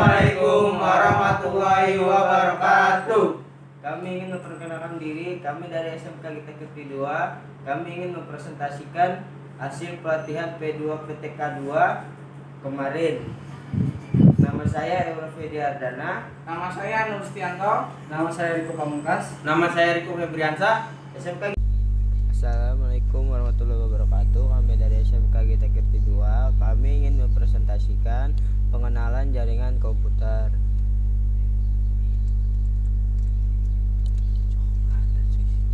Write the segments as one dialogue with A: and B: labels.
A: Assalamualaikum warahmatullahi wabarakatuh.
B: Kami ingin memperkenalkan diri, kami dari SMK Gita Kirti 2. Kami ingin mempresentasikan hasil pelatihan P2 PTK 2 kemarin. Nama saya Ewa Fediardana.
A: Nama saya Nur Stianto.
C: Nama saya Riko Pamungkas.
A: Nama saya Riko Febriansa.
B: SMK. Assalamualaikum warahmatullahi wabarakatuh. Kami dari SMK Gita Kirti 2. Kami ingin mempresentasikan pengenalan jaringan komputer.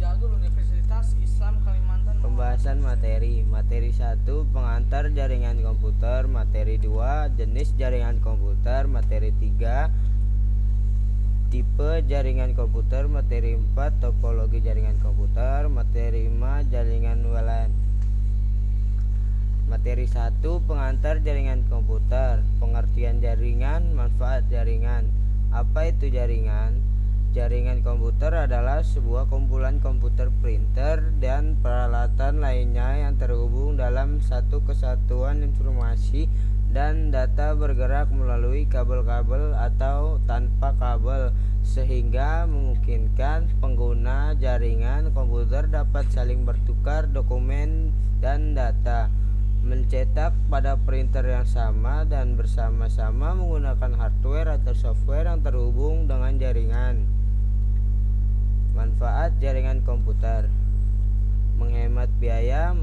A: Jalur Universitas Islam Kalimantan.
B: Pembahasan materi 1 pengantar jaringan komputer, materi 2 jenis jaringan komputer, materi 3 tipe jaringan komputer, materi 4 topologi jaringan komputer, materi 5 jaringan WLAN. Materi 1 pengantar jaringan komputer, pengertian jaringan, manfaat jaringan. Apa itu jaringan? Jaringan komputer adalah sebuah kumpulan komputer, printer, dan peralatan lainnya yang terhubung dalam satu kesatuan informasi dan data bergerak melalui kabel-kabel atau tanpa kabel, sehingga memungkinkan pengguna jaringan komputer dapat saling bertukar dokumen dan data, mencetak pada printer yang sama dan bersama-sama menggunakan hardware atau software yang terhubung dengan jaringan. Manfaat jaringan komputer: menghemat biaya,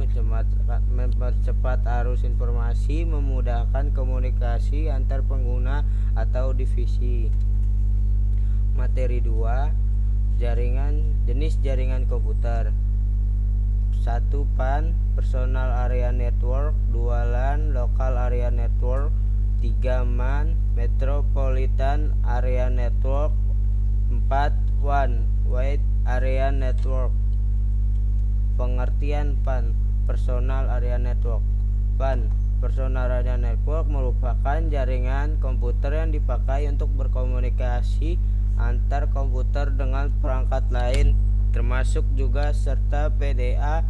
B: mempercepat arus informasi, memudahkan komunikasi antar pengguna atau divisi. Materi 2 jenis jaringan komputer. 1 PAN Personal Area Network, 2 LAN Local Area Network, 3 MAN Metropolitan Area Network, 4 WAN Wide Area Network. Pengertian PAN Personal Area Network. PAN Personal Area Network merupakan jaringan komputer yang dipakai untuk berkomunikasi antar komputer dengan perangkat lain, termasuk juga serta PDA,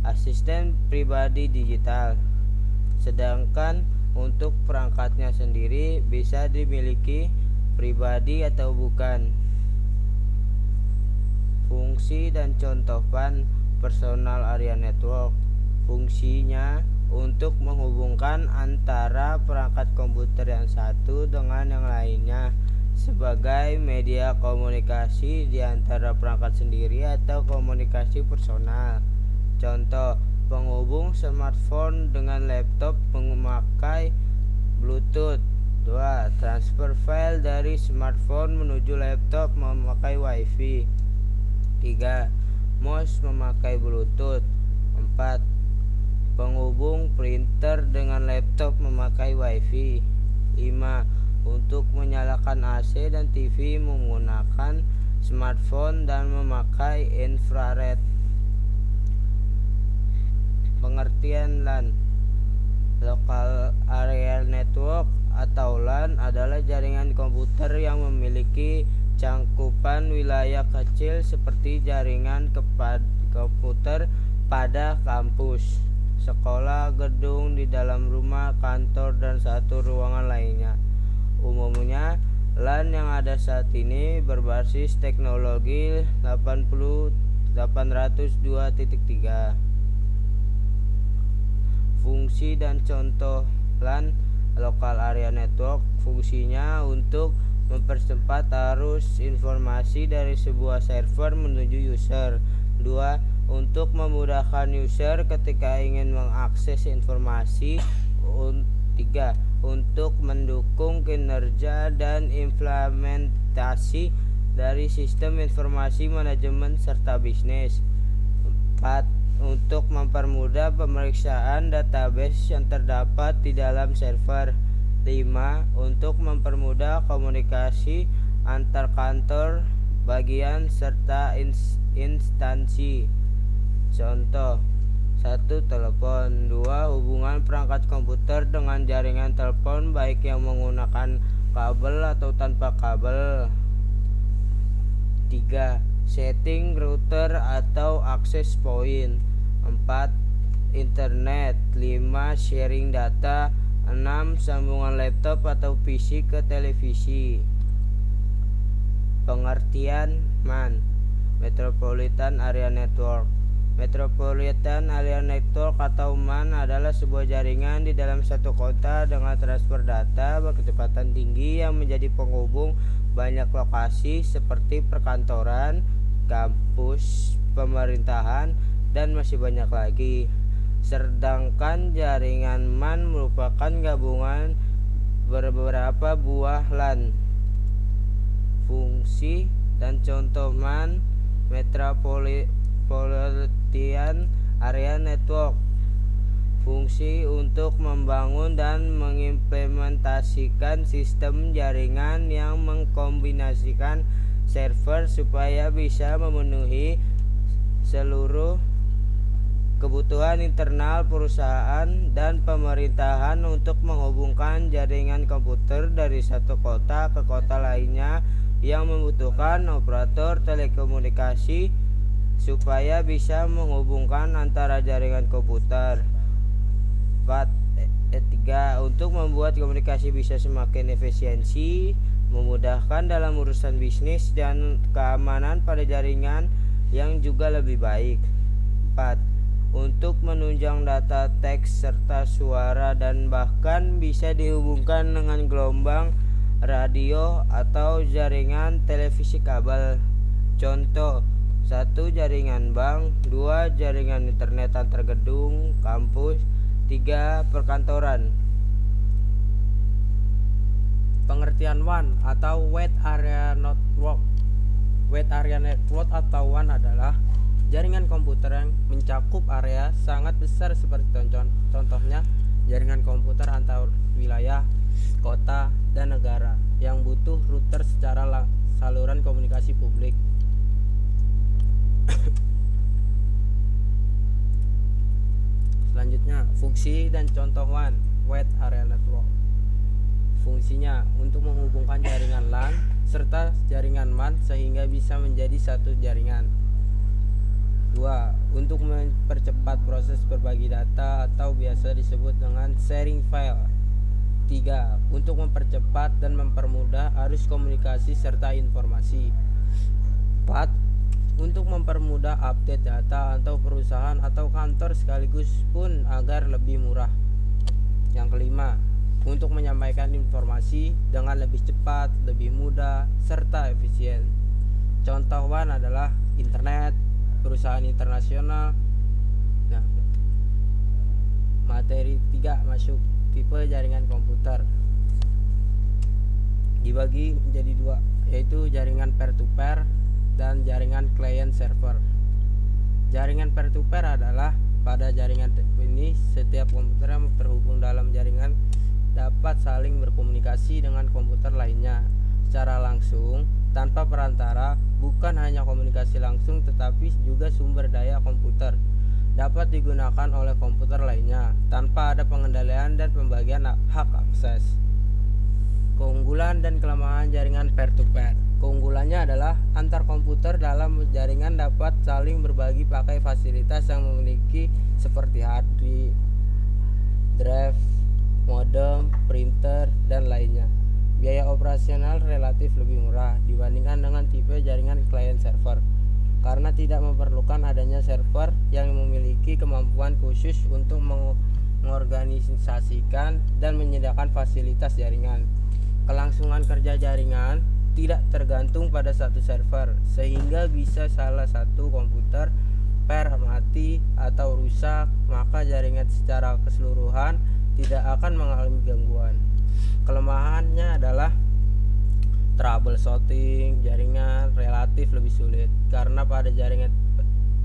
B: asisten pribadi digital. Sedangkan untuk perangkatnya sendiri bisa dimiliki pribadi atau bukan. Fungsi dan contoh PAN Personal Area Network. Fungsinya untuk menghubungkan antara perangkat komputer yang satu dengan yang lainnya sebagai media komunikasi di antara perangkat sendiri atau komunikasi personal. Contoh, penghubung smartphone dengan laptop memakai Bluetooth. 2. Transfer file dari smartphone menuju laptop memakai WiFi. 3. Mouse memakai Bluetooth. 4. Penghubung printer dengan laptop memakai WiFi. 5. Untuk menyalakan AC dan TV menggunakan smartphone dan memakai infrared. Pengertian LAN. Local Area Network atau LAN adalah jaringan komputer yang memiliki cangkupan wilayah kecil seperti jaringan komputer pada kampus, sekolah, gedung, di dalam rumah, kantor, dan satu ruangan lainnya. Umumnya, LAN yang ada saat ini berbasis teknologi 802.3. Fungsi dan contoh LAN Local Area Network. Fungsinya untuk mempercepat arus informasi dari sebuah server menuju user. 2. Untuk memudahkan user ketika ingin mengakses informasi. 3. Untuk mendukung kinerja dan implementasi dari sistem informasi manajemen serta bisnis. 4. Untuk mempermudah pemeriksaan database yang terdapat di dalam server. 5. Untuk mempermudah komunikasi antar kantor, bagian, serta instansi. Contoh: 1. Telepon. 2. Hubungan perangkat komputer dengan jaringan telepon baik yang menggunakan kabel atau tanpa kabel. 3. Setting router atau access point. 4. Internet. 5. Sharing data. 6. Sambungan laptop atau PC ke televisi. Pengertian MAN, Metropolitan Area Network. Metropolitan Area Network atau MAN adalah sebuah jaringan di dalam satu kota dengan transfer data berkecepatan tinggi yang menjadi penghubung banyak lokasi seperti perkantoran, kampus, pemerintahan, dan masih banyak lagi. Sedangkan jaringan MAN merupakan gabungan beberapa buah LAN. Fungsi dan contoh MAN, Metropolitan Area Network. Fungsi untuk membangun dan mengimplementasikan sistem jaringan yang mengkombinasikan server supaya bisa memenuhi seluruh kebutuhan internal perusahaan dan pemerintahan untuk menghubungkan jaringan komputer dari satu kota ke kota lainnya yang membutuhkan operator telekomunikasi supaya bisa menghubungkan antara jaringan komputer. 3. Untuk membuat komunikasi bisa semakin efisiensi, memudahkan dalam urusan bisnis dan keamanan pada jaringan yang juga lebih baik. 4. Untuk menunjang data teks serta suara dan bahkan bisa dihubungkan dengan gelombang radio atau jaringan televisi kabel. Contoh: 1. Jaringan bank, 2. Jaringan internet antar gedung, kampus, 3. Perkantoran.
D: Pengertian WAN atau Wide Area Network. Wide Area Network atau WAN adalah jaringan komputer yang mencakup area sangat besar seperti contohnya jaringan komputer antar wilayah, kota, dan negara yang butuh router secara saluran komunikasi publik. Selanjutnya, fungsi dan contoh WAN, Wide Area Network. Fungsinya untuk menghubungkan jaringan LAN serta jaringan MAN sehingga bisa menjadi satu jaringan. 2. Untuk mempercepat proses berbagi data atau biasa disebut dengan sharing file. 3. Untuk mempercepat dan mempermudah arus komunikasi serta informasi. 4. Untuk mempermudah update data atau perusahaan atau kantor sekaligus pun agar lebih murah. Yang kelima, untuk menyampaikan informasi dengan lebih cepat, lebih mudah, serta efisien. Contoh WAN adalah internet, perusahaan internasional. Nah, materi 3 masuk tipe jaringan komputer. Dibagi menjadi 2, yaitu jaringan peer-to-peer dan jaringan client server. Jaringan peer-to-peer adalah pada jaringan ini setiap komputer yang terhubung dalam jaringan dapat saling berkomunikasi dengan komputer lainnya secara langsung tanpa perantara. Bukan hanya komunikasi langsung tetapi juga sumber daya komputer dapat digunakan oleh komputer lainnya tanpa ada pengendalian dan pembagian hak akses. Keunggulan dan kelemahan jaringan peer-to-peer. Keunggulannya adalah antar komputer dalam jaringan dapat saling berbagi pakai fasilitas yang memiliki seperti hard disk, drive, modem, printer, dan lainnya. Biaya operasional relatif lebih murah dibandingkan dengan tipe jaringan client server karena tidak memerlukan adanya server yang memiliki kemampuan khusus untuk mengorganisasikan dan menyediakan fasilitas jaringan. Kelangsungan kerja jaringan tidak tergantung pada satu server sehingga bisa salah satu komputer mati atau rusak, maka jaringan secara keseluruhan tidak akan mengalami gangguan. Kelemahannya adalah troubleshooting jaringan relatif lebih sulit karena pada jaringan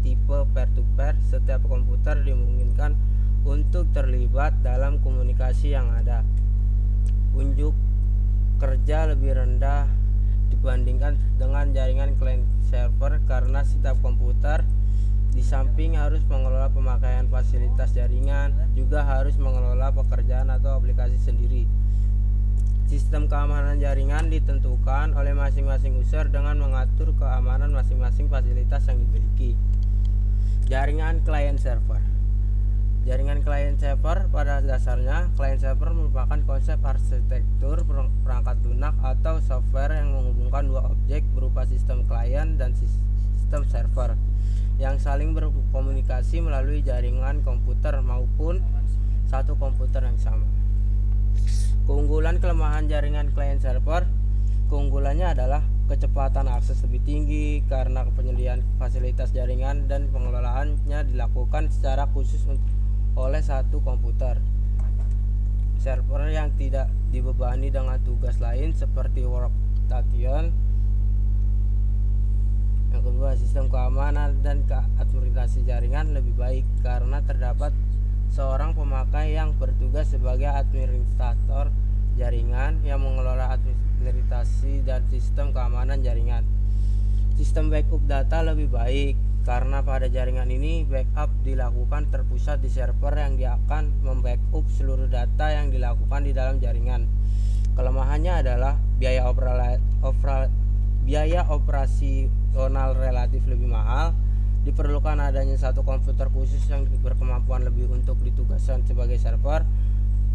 D: tipe peer-to-peer setiap komputer dimungkinkan untuk terlibat dalam komunikasi yang ada. Unjuk kerja lebih rendah dibandingkan dengan jaringan client server karena setiap komputer di samping harus mengelola pemakaian fasilitas jaringan juga harus mengelola pekerjaan atau aplikasi sendiri. Sistem keamanan jaringan ditentukan oleh masing-masing user dengan mengatur keamanan masing-masing fasilitas yang dimiliki. Jaringan client server. Jaringan client server pada dasarnya, client server merupakan konsep arsitektur perangkat lunak atau software yang menghubungkan dua objek berupa sistem klien dan sistem server yang saling berkomunikasi melalui jaringan komputer maupun satu komputer yang sama. Keunggulan kelemahan jaringan client server, keunggulannya adalah kecepatan akses lebih tinggi karena penyediaan fasilitas jaringan dan pengelolaannya dilakukan secara khusus oleh satu komputer. Server yang tidak dibebani dengan tugas lain seperti workstation. Yang kedua, sistem keamanan dan administrasi jaringan lebih baik karena terdapat seorang pemakai yang bertugas sebagai administrator jaringan yang mengelola administrasi dan sistem keamanan jaringan. Sistem backup data lebih baik karena pada jaringan ini backup dilakukan terpusat di server yang dia akan membackup seluruh data yang dilakukan di dalam jaringan. Kelemahannya adalah biaya operasional relatif lebih mahal. Diperlukan adanya satu komputer khusus yang berkemampuan lebih untuk ditugaskan sebagai server.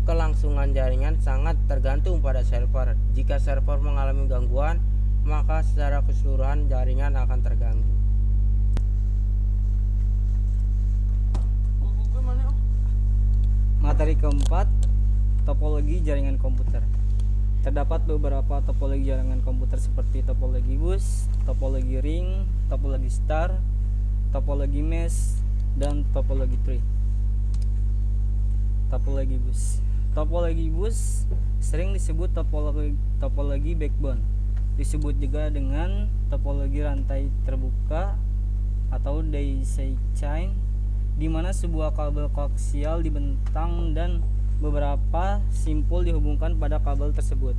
D: Kelangsungan jaringan sangat tergantung pada server. Jika server mengalami gangguan, maka secara keseluruhan jaringan akan terganggu.
C: Materi keempat, topologi jaringan komputer. Terdapat beberapa topologi jaringan komputer seperti topologi bus, topologi ring, topologi star, topologi mesh, dan topologi tree. Topologi bus. Topologi bus sering disebut topologi backbone. Disebut juga dengan topologi rantai terbuka atau daisy chain, di mana sebuah kabel koaksial dibentang dan beberapa simpul dihubungkan pada kabel tersebut.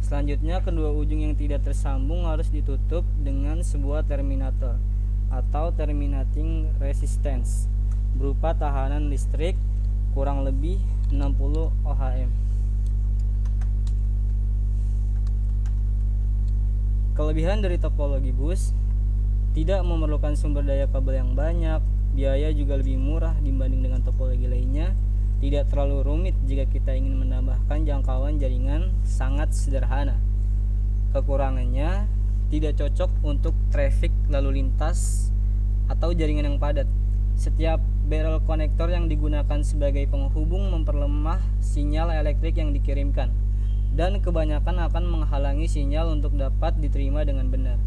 C: Selanjutnya, kedua ujung yang tidak tersambung harus ditutup dengan sebuah terminator atau terminating resistance berupa tahanan listrik kurang lebih 60 ohm. Kelebihan dari topologi bus: tidak memerlukan sumber daya kabel yang banyak, biaya juga lebih murah dibanding dengan topologi lainnya, tidak terlalu rumit jika kita ingin menambahkan jangkauan jaringan, sangat sederhana. Kekurangannya, tidak cocok untuk traffic lalu lintas atau jaringan yang padat. Setiap barrel konektor yang digunakan sebagai penghubung memperlemah sinyal elektrik yang dikirimkan, dan kebanyakan akan menghalangi sinyal untuk dapat diterima dengan benar.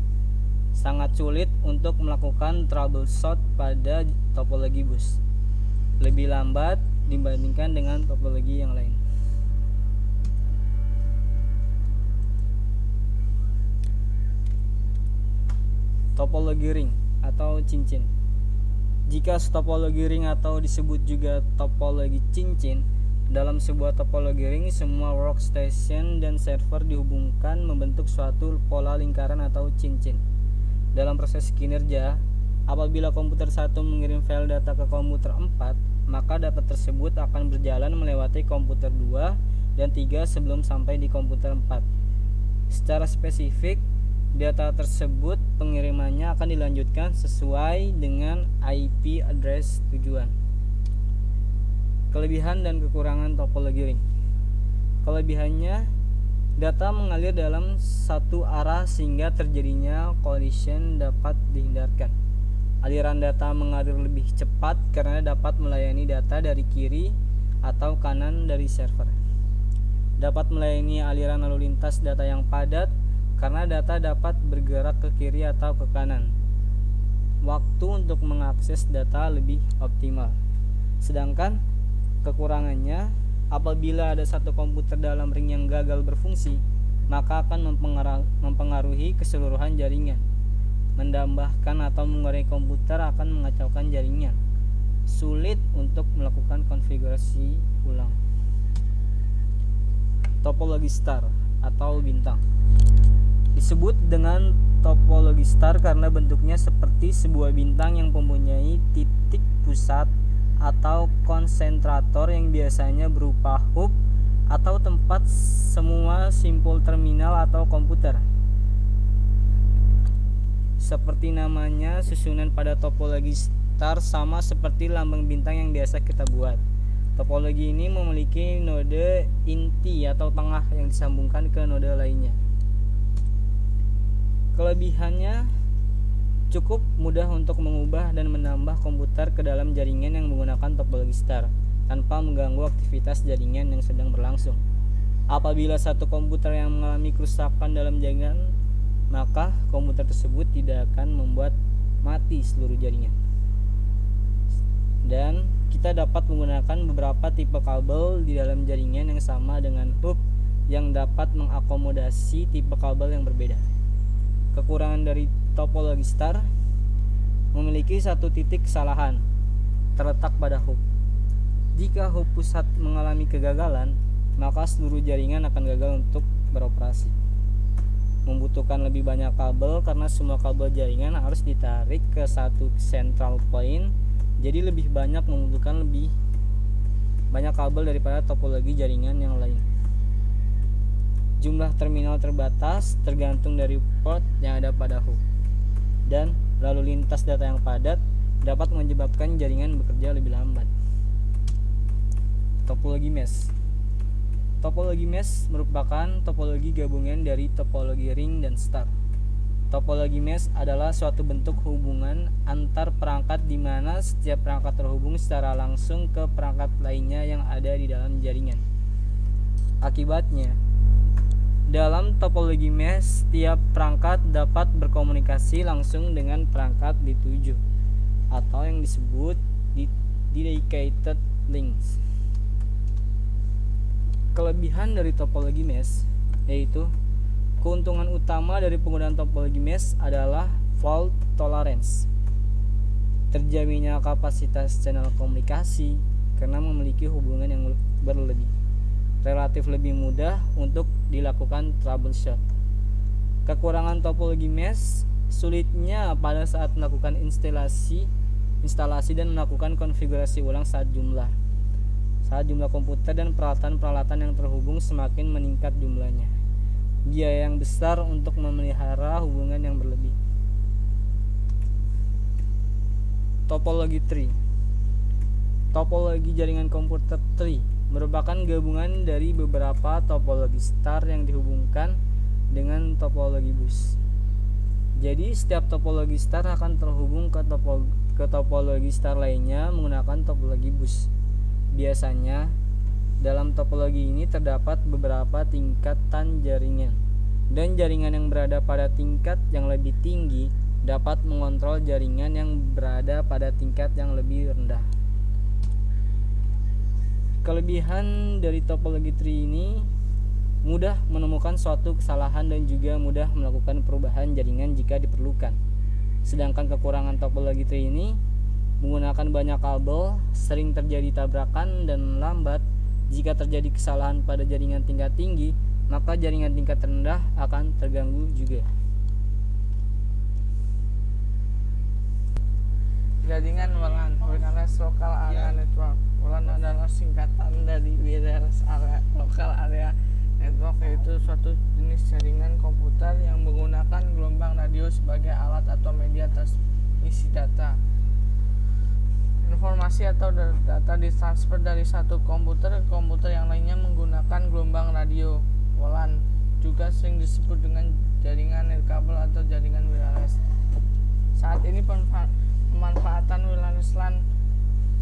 C: Sangat sulit untuk melakukan troubleshoot pada topologi bus. Lebih lambat dibandingkan dengan topologi yang lain. Topologi ring atau cincin. Jika topologi ring atau disebut juga topologi cincin, dalam sebuah topologi ring semua workstation dan server dihubungkan membentuk suatu pola lingkaran atau cincin. Dalam proses kinerja, apabila komputer 1 mengirim file data ke komputer 4, maka data tersebut akan berjalan melewati komputer 2 dan 3 sebelum sampai di komputer 4. Secara spesifik, data tersebut pengirimannya akan dilanjutkan sesuai dengan IP address tujuan. Kelebihan dan kekurangan topologi ring. Kelebihannya, data mengalir dalam satu arah sehingga terjadinya collision dapat dihindarkan. Aliran data mengalir lebih cepat karena dapat melayani data dari kiri atau kanan dari server. Dapat melayani aliran lalu lintas data yang padat karena data dapat bergerak ke kiri atau ke kanan. Waktu untuk mengakses data lebih optimal. Sedangkan kekurangannya, apabila ada satu komputer dalam ring yang gagal berfungsi, maka akan mempengaruhi keseluruhan jaringan. Mendambahkan atau mengurangi komputer akan mengacaukan jaringan. Sulit untuk melakukan konfigurasi ulang. Topologi star atau bintang. Disebut dengan topologi star karena bentuknya seperti sebuah bintang yang mempunyai titik pusat atau konsentrator yang biasanya berupa hub atau tempat semua simpul terminal atau komputer. Seperti namanya, susunan pada topologi star sama seperti lambang bintang yang biasa kita buat. Topologi ini memiliki node inti atau tengah yang disambungkan ke node lainnya. Kelebihannya cukup mudah untuk mengubah dan menambah komputer ke dalam jaringan yang menggunakan topologi star tanpa mengganggu aktivitas jaringan yang sedang berlangsung. Apabila satu komputer yang mengalami kerusakan dalam jaringan, maka komputer tersebut tidak akan membuat mati seluruh jaringan. Dan kita dapat menggunakan beberapa tipe kabel di dalam jaringan yang sama dengan hub yang dapat mengakomodasi tipe kabel yang berbeda. Kekurangan dari topologi star memiliki satu titik kesalahan terletak pada hub. Jika hub pusat mengalami kegagalan, maka seluruh jaringan akan gagal untuk beroperasi. Membutuhkan lebih banyak kabel karena semua kabel jaringan harus ditarik ke satu central point. Jadi lebih banyak membutuhkan lebih banyak kabel daripada topologi jaringan yang lain. Jumlah terminal terbatas tergantung dari port yang ada pada hub. Dan lalu lintas data yang padat dapat menyebabkan jaringan bekerja lebih lambat. Topologi mesh. Topologi mesh merupakan topologi gabungan dari topologi ring dan star. Topologi mesh adalah suatu bentuk hubungan antar perangkat di mana setiap perangkat terhubung secara langsung ke perangkat lainnya yang ada di dalam jaringan. Akibatnya, dalam topologi mesh, setiap perangkat dapat berkomunikasi langsung dengan perangkat dituju atau yang disebut dedicated links. Kelebihan dari topologi mesh yaitu keuntungan utama dari penggunaan topologi mesh adalah fault tolerance. Terjaminnya kapasitas channel komunikasi karena memiliki hubungan yang berlebih. Relatif lebih mudah untuk dilakukan troubleshoot. Kekurangan topologi mesh sulitnya pada saat melakukan instalasi dan melakukan konfigurasi ulang saat jumlah komputer dan peralatan-peralatan yang terhubung semakin meningkat jumlahnya. Biaya yang besar untuk memelihara hubungan yang berlebih. Topologi tree. Topologi jaringan komputer tree merupakan gabungan dari beberapa topologi star yang dihubungkan dengan topologi bus. Jadi setiap topologi star akan terhubung ke topologi star lainnya menggunakan topologi bus. Biasanya dalam topologi ini terdapat beberapa tingkatan jaringan, dan jaringan yang berada pada tingkat yang lebih tinggi dapat mengontrol jaringan yang berada pada tingkat yang lebih rendah. Kelebihan dari topologi tree ini mudah menemukan suatu kesalahan dan juga mudah melakukan perubahan jaringan jika diperlukan. Sedangkan kekurangan topologi tree ini menggunakan banyak kabel, sering terjadi tabrakan dan lambat. Jika terjadi kesalahan pada jaringan tingkat tinggi, maka jaringan tingkat rendah akan terganggu juga.
A: Jaringan WLAN, Wireless Local Area Network. WLAN adalah singkatan dari Wireless Local Area Network, yaitu suatu jenis jaringan komputer yang menggunakan gelombang radio sebagai alat atau media transmisi data. Informasi atau data ditransfer dari satu komputer ke komputer yang lainnya menggunakan gelombang radio. WLAN juga sering disebut dengan jaringan nirkabel atau jaringan wireless. Saat ini pemanfaatan wireless LAN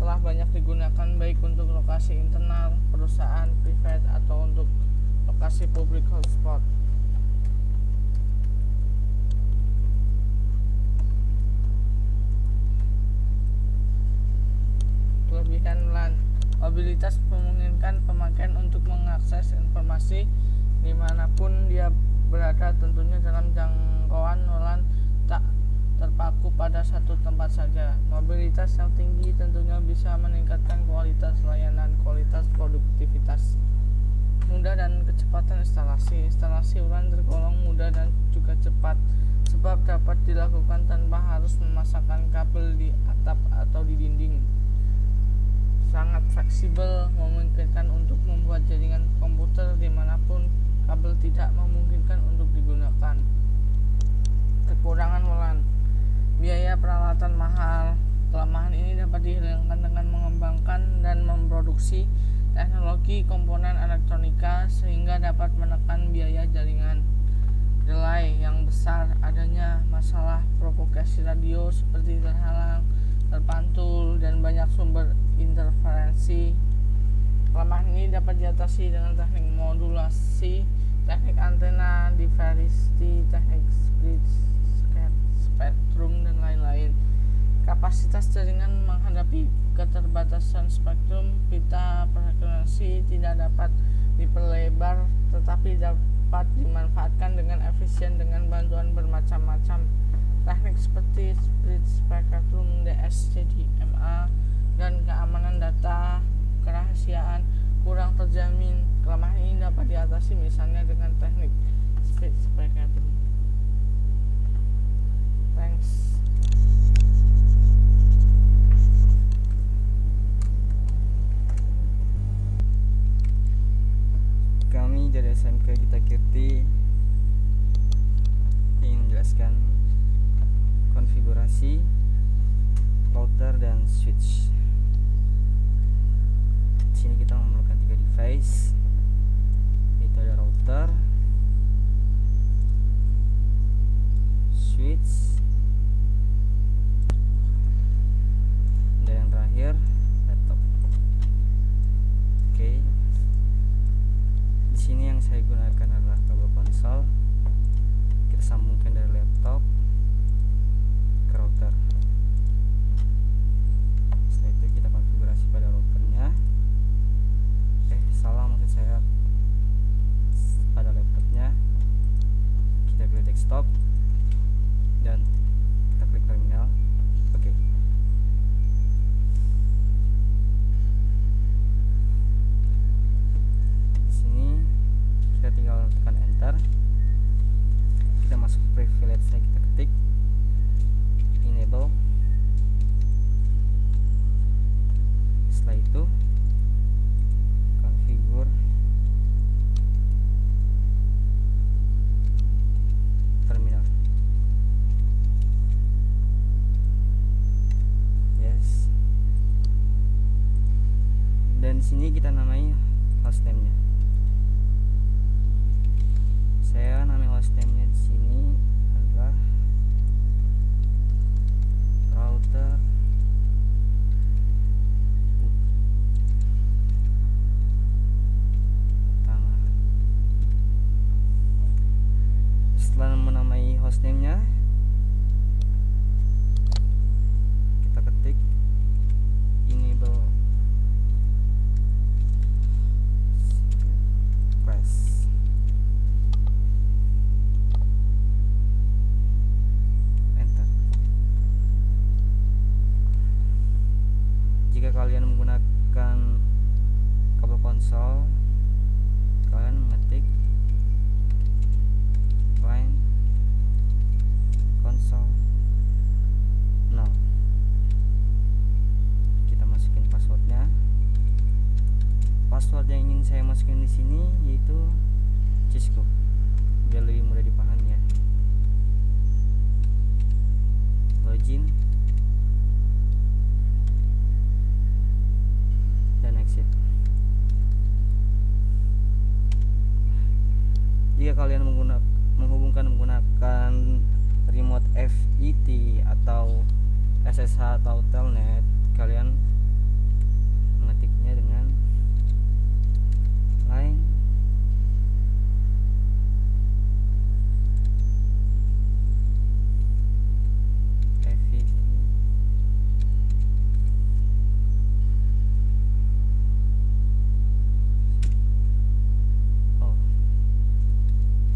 A: telah banyak digunakan baik untuk lokasi internal perusahaan private atau untuk lokasi publik hotspot. Kelebihan LAN, mobilitas memungkinkan pemakaian untuk mengakses informasi dimanapun dia berada, tentunya dalam jangkauan LAN tak terpaku pada satu tempat saja. Mobilitas yang tinggi tentunya bisa meningkatkan kualitas layanan, kualitas produktivitas, mudah dan kecepatan instalasi. Instalasi LAN tergolong mudah dan juga cepat sebab dapat dilakukan tanpa harus memasangkan kabel di atap atau di dinding. Sangat fleksibel, memungkinkan untuk membuat jaringan komputer dimanapun kabel tidak memungkinkan untuk digunakan. Kekurangan WLAN, biaya peralatan mahal, Kelemahan ini dapat dihilangkan dengan mengembangkan dan memproduksi teknologi komponen elektronika sehingga dapat menekan biaya jaringan. Delay yang besar, adanya masalah propagasi radio seperti terhalang, terpantul, dan banyak sumber interferensi. Kelemahan ini dapat diatasi dengan teknik modulasi, teknik antena diversity, teknik split spektrum, dan lain-lain. Kapasitas jaringan menghadapi keterbatasan spektrum pita frekuensi tidak dapat diperlebar, tetapi dapat dimanfaatkan dengan efisien dengan bantuan bermacam-macam teknik seperti split spektrum, DSCDMA, dan keamanan data kerahasiaan kurang terjamin. Kelemahan ini dapat diatasi misalnya dengan teknik split spektrum. Thanks.
C: Kami dari SMK Gita Kirti ingin menjelaskan konfigurasi router dan switch. Di sini kita memerlukan 3 device, yaitu ada router, switch, dan yang terakhir laptop. Oke. Di sini yang saya gunakan adalah kabel konsol. Kita sambungkan dari laptop ke router. Setelah itu kita konfigurasi pada routernya. Maksud saya pada laptopnya. Kita pilih desktop dan kita klik terminal. Oke. Di sini kita tinggal tekan enter. Kita masuk ke privilege, kita ketik enable. Setelah itu configure terminal. Yes. Dan di sini kita namai hostname-nya. Saya namai hostname-nya di sini adalah router utama. Setelah menamai hostname-nya, kita ketik enable request. Enter. Jika kalian menggunakan kabel konsol, kalian mengetik line konsol 0. Kita masukin passwordnya. Password yang ingin saya masukin di sini yaitu Cisco, biar lebih mudah dipahami ya. Login dan exit. Jika kalian menghubungkan menggunakan remote FET atau SSH atau telnet, kalian mengetiknya dengan line FET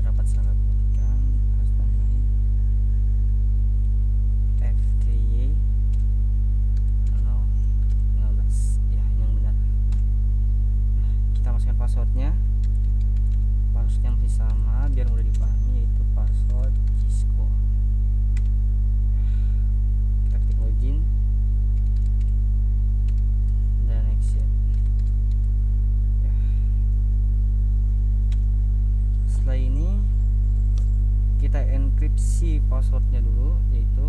C: terdapat salah ketikan hostname line FTY 015. Ya, yang benar. Kita masukkan passwordnya. Passwordnya masih sama biar mudah dipahami, yaitu password Cisco. Kita ketik login dan exit. Ya. Setelah ini kita enkripsi passwordnya dulu, yaitu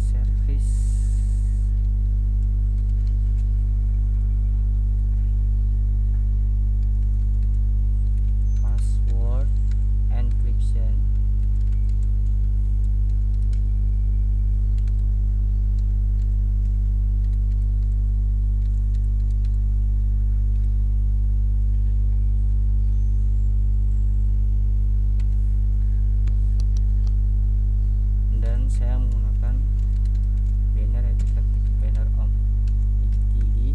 C: service password encryption dan saya menggunakan banner, yaitu kita ketik banner om ITD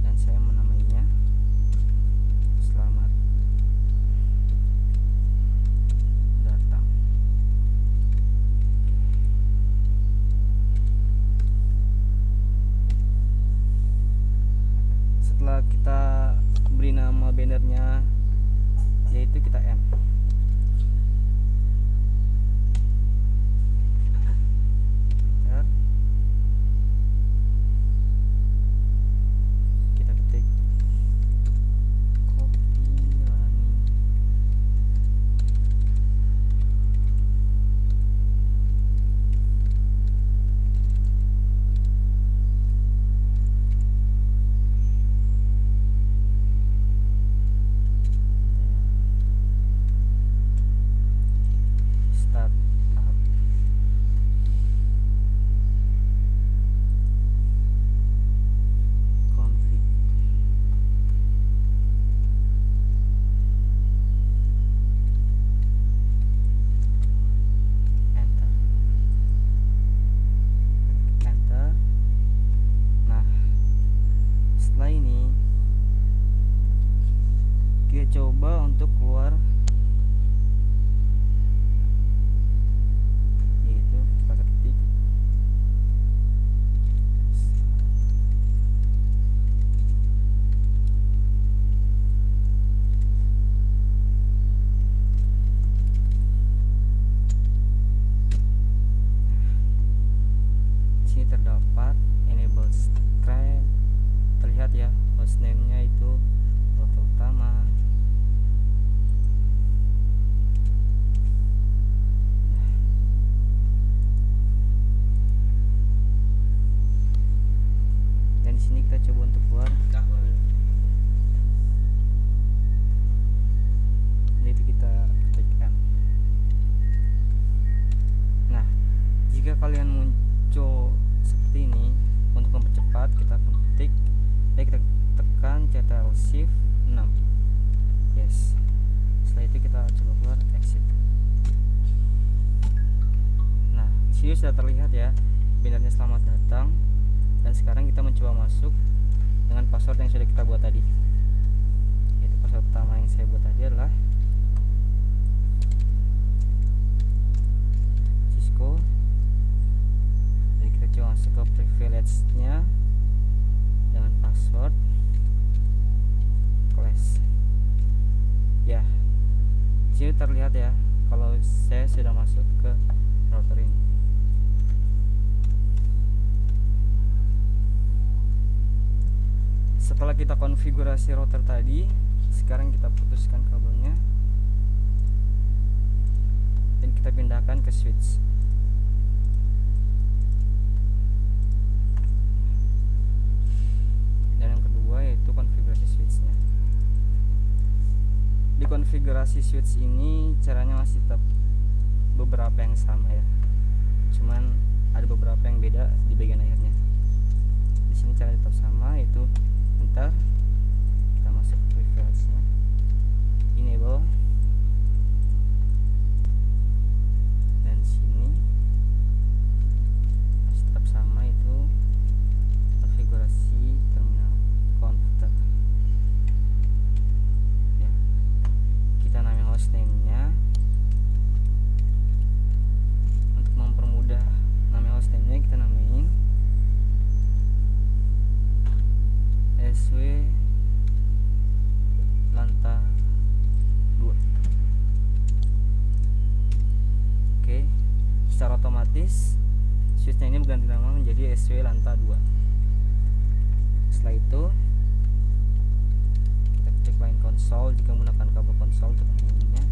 C: dan saya menamainya selamat datang. Setelah kita beri nama bannernya, yaitu kita M. Enter. Kita ketik Kopi Lani start up config. Enter. Enter. Nah, setelah ini kita coba untuk keluar, yaitu kita ketik di sini terdapat enable thread, terlihat ya hostname-nya itu router utama. Dan di sini kita coba untuk keluar, yaitu kita ketik M. Nah, jika kalian muncul seperti ini, untuk mempercepat kita ketik, kita tekan Ctrl Shift 6. Yes. Setelah itu kita coba keluar, exit. Nah, di sini sudah terlihat ya bannernya selamat datang. Dan sekarang kita mencoba masuk dengan password yang sudah kita buat tadi. Yaitu password pertama yang saya buat tadi adalah Cisco. Jadi kita coba masuk ke privilege-nya dengan password class. Ya, di sini terlihat ya kalau saya sudah masuk ke router ini. Setelah kita konfigurasi router tadi, sekarang kita putuskan kabelnya dan kita pindahkan ke switch. Dan yang kedua yaitu konfigurasi switchnya. Di konfigurasi switch ini caranya masih tetap beberapa yang sama ya, cuman ada beberapa yang beda di bagian akhirnya. Di sini cara tetap sama, yaitu ntar kita masuk preference-nya, enable, dan sini masih tetap sama, itu konfigurasi terminal komputer ya. Kita namain hostname-nya. Untuk mempermudah nama hostname-nya kita namain SW Lanta 2. Oke, secara otomatis switchnya ini berganti nama menjadi SW Lanta 2. Setelah itu kita cek line konsol jika menggunakan kabel konsol untuk menghubunginya.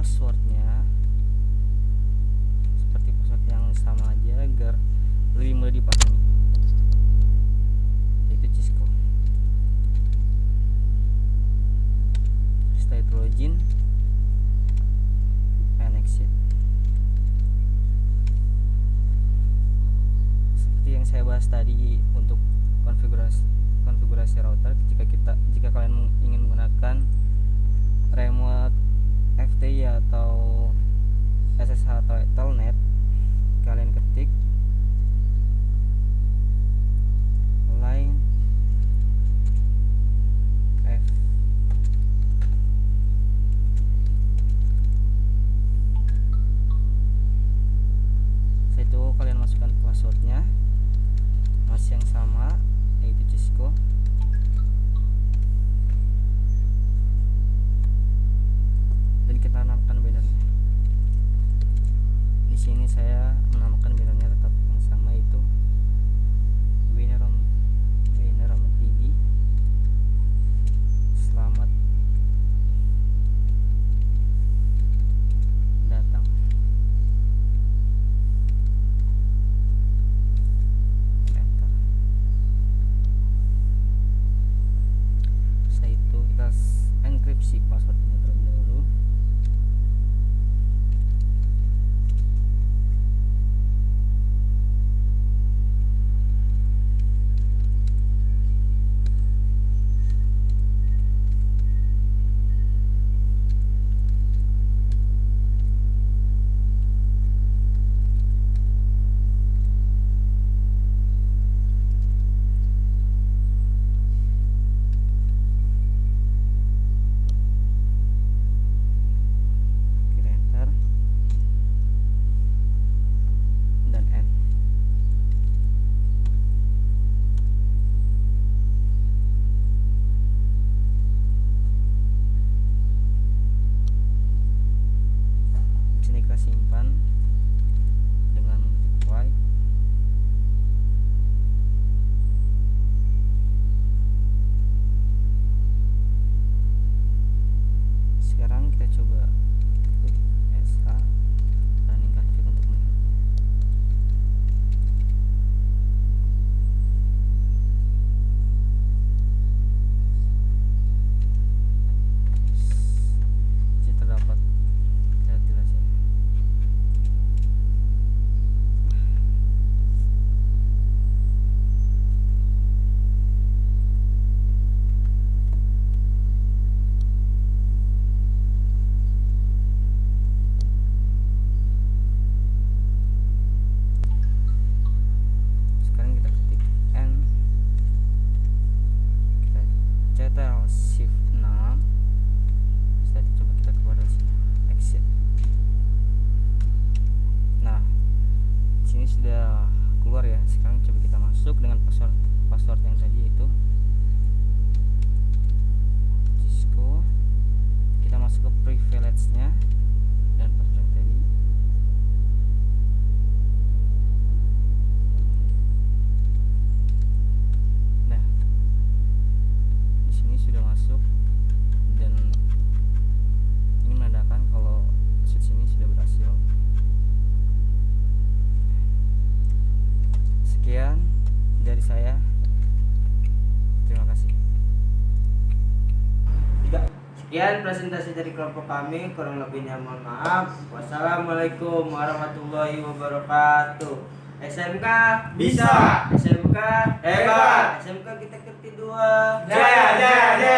C: passwordnya seperti password yang sama aja agar lebih mudah dipahami, yaitu Cisco. Setelah itu login and exit. Seperti yang saya bahas tadi untuk konfigurasi router, jika kalian ingin menggunakan remote FTI atau SSH atau Ethernet, kalian ketik line F setelah itu kalian masukkan passwordnya masih yang sama, yaitu Cisco. Dan kita namakan bannernya. Di sini saya menamakan bannernya tetap yang sama, yaitu banner TV. Selamat datang. Enter. Setelah itu kita enkripsi passwordnya terlebih dahulu. Kita enter dan end. Di sini kita simpan dengan titik Y. Sekarang kita coba klik SH running config untuk melihatnya. Jadi terdapat lihat jelasnya. Sekarang kita ketik N, kita cetel shift 6. Setelah itu coba kita keluar dari sini, exit. Nah, sini sudah keluar ya. Sekarang coba kita masuk dengan password yang tadi, yaitu Cisco. Kita masuk ke privilege-nya dan password yang tadi. Nah, di sini sudah masuk dan ini menandakan kalau switch ini sudah berhasil. Sekian dari saya. Terima kasih.
B: Sekian presentasi dari kelompok kami, kurang lebihnya mohon maaf. Wassalamualaikum warahmatullahi wabarakatuh. SMK
E: Bisa.
B: SMK
E: Hebat.
B: SMK kita kedua.
E: Jaya, jaya, jaya.